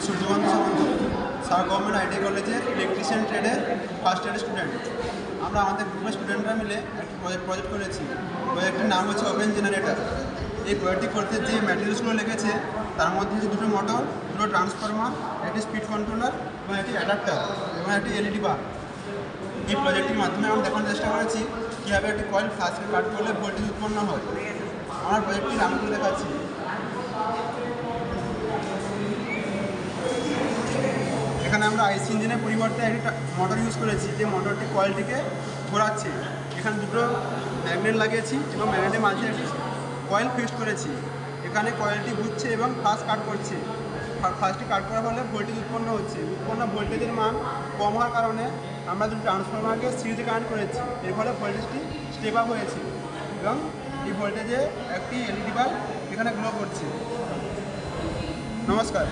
সূর্যকান্ত সামন্ত, sir government ITI কলেজের electrician ট্রেডের first ইয়ারের student. আমরা আমাদের গ্রুপের স্টুডেন্টরা মিলে একটা প্রজেক্ট করেছি। প্রজেক্টের নাম হচ্ছে ওপেন জেনারেটর। এই প্রজেক্টটি করতে যে ম্যাটেরিয়ালসগুলো লেগেছে তার মধ্যে হচ্ছে দুটো মোটর, দুটো ট্রান্সফরমার, একটি স্পিড কন্ট্রোলার এবং একটি অ্যাডাপ্টার এবং একটি এলইডি বাল্ব। এই প্রজেক্টটির মাধ্যমে আমরা দেখানোর চেষ্টা করেছি কীভাবে একটি কয়েল ফ্লাস্কে কাট করলে ভোল্টেজ উৎপন্ন হয়। আমার প্রজেক্টটি রান করে দেখাচ্ছি। এখানে আমরা আইসি ইঞ্জিনের পরিবর্তে একটি মোটর ইউজ করেছি, যে মোটরটি কয়েলটিকে ঘোরাচ্ছে। এখানে দুটো ম্যাগনেট লাগিয়েছি এবং ম্যাগনেটের মাঝে একটি কয়েল ফিক্সড করেছি। এখানে কয়েলটি ঘুরছে এবং ফার্স্ট কাট করছে। ফার্স্টটি কাট করার ফলে ভোল্টেজ উৎপন্ন হচ্ছে। উৎপন্ন ভোল্টেজের মান কম হওয়ার কারণে আমরা দুটো ট্রান্সফরমারকে সিরিজে কানেক্ট করেছি। এর ফলে ভোল্টেজটি স্টেপ আপ হয়েছে এবং এই ভোল্টেজে একটি এলইডি বাল্ব এখানে গ্লো করছে। নমস্কার।